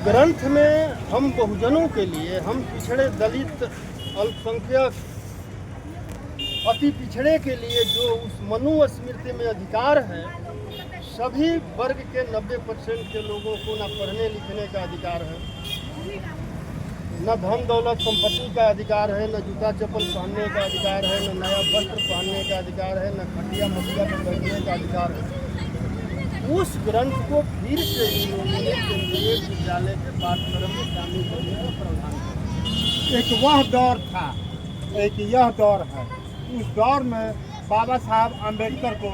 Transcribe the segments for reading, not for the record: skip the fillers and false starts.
ग्रंथ में हम बहुजनों के लिए, हम पिछड़े दलित अल्पसंख्यक अति पिछड़े के लिए जो उस मनुस्मृति में अधिकार है, सभी वर्ग के 90% के लोगों को न पढ़ने लिखने का अधिकार है, न धन दौलत संपत्ति का अधिकार है, न जूता चप्पल पहनने का अधिकार है, न नया वस्त्र पहनने का अधिकार है, न खटिया मटिया पर बैठने का अधिकार है। उस ग्रंथ को फिर से इन लोगों ने केंद्रीय विद्यालय के पाठ्यक्रम में शामिल करने का प्रावधान किया। एक वह दौर था, एक यह दौर है। उस दौर में बाबा साहब अम्बेडकर को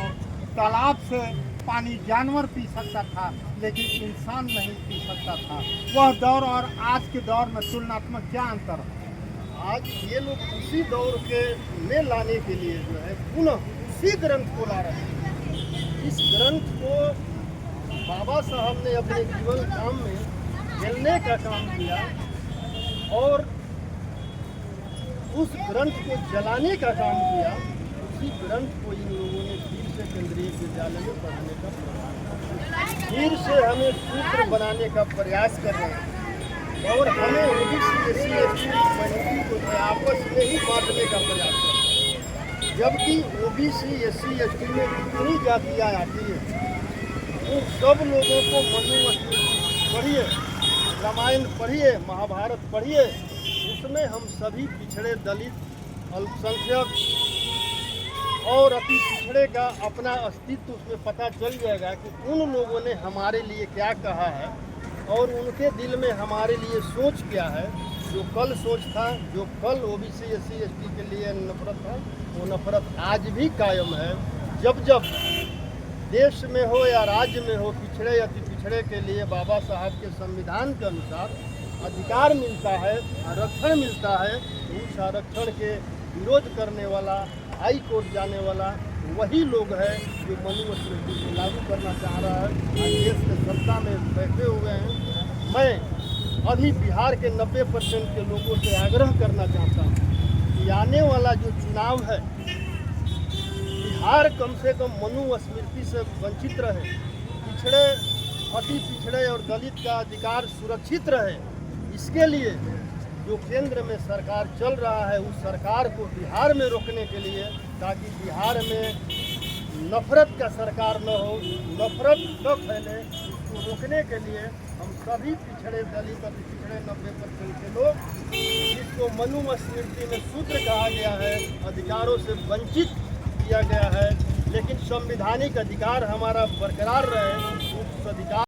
तालाब से पानी जानवर पी सकता था, लेकिन इंसान नहीं पी सकता था। वह दौर और आज के दौर में तुलनात्मक क्या अंतर है? आज ये लोग उसी दौर के में लाने के लिए जो है पुनः उसी ग्रंथ को ला रहे हैं। इस ग्रंथ को बाबा साहब ने अपने जीवन काम में जलने का काम किया और उस ग्रंथ को जलाने का काम किया। उसी ग्रंथ को इन लोगों ने फिर से केंद्रीय विद्यालय में पढ़ाने का प्रयास, फिर से हमें सूत्र बनाने का प्रयास कर रहे हैं और हमें ओबीसी एससी एसटी माइनॉरिटी को आपस में ही बांटने का प्रयास कर रहे हैं। जबकि ओबीसी एससी एसटी में कितनी जातियाँ आती है, तो सब लोगों को मनुस्मृति पढ़िए, रामायण पढ़िए, महाभारत पढ़िए, उसमें हम सभी पिछड़े दलित अल्पसंख्यक और अति पिछड़े का अपना अस्तित्व उसमें पता चल जाएगा कि उन लोगों ने हमारे लिए क्या कहा है और उनके दिल में हमारे लिए सोच क्या है। जो कल सोच था, जो कल ओबीसी एससी एसटी के लिए नफरत था, वो नफरत आज भी कायम है। जब जब देश में हो या राज्य में हो, पिछड़े अति पिछड़े के लिए बाबा साहब के संविधान के अनुसार अधिकार मिलता है, आरक्षण मिलता है, उस आरक्षण के विरोध करने वाला, हाई कोर्ट जाने वाला वही लोग है जो मनुस्मृति को लागू करना चाह रहा है। आज देश के सत्ता में बैठे हुए हैं। मैं अभी बिहार के 90% के लोगों से आग्रह करना चाहता हूँ कि आने वाला जो चुनाव है, बिहार कम से कम मनुस्मृति से वंचित रहे, पिछड़े अति पिछड़े और दलित का अधिकार सुरक्षित रहे। इसके लिए जो केंद्र में सरकार चल रहा है, उस सरकार को बिहार में रोकने के लिए, ताकि बिहार में नफरत का सरकार न हो, नफरत न फैले, इसको रोकने के लिए हम सभी पिछड़े दलित अति पिछड़े 90% के लोग, जिसको मनुस्मृति में सूत्र कहा गया है, अधिकारों से वंचित किया गया है, लेकिन संवैधानिक अधिकार हमारा बरकरार रहे, उस अधिकार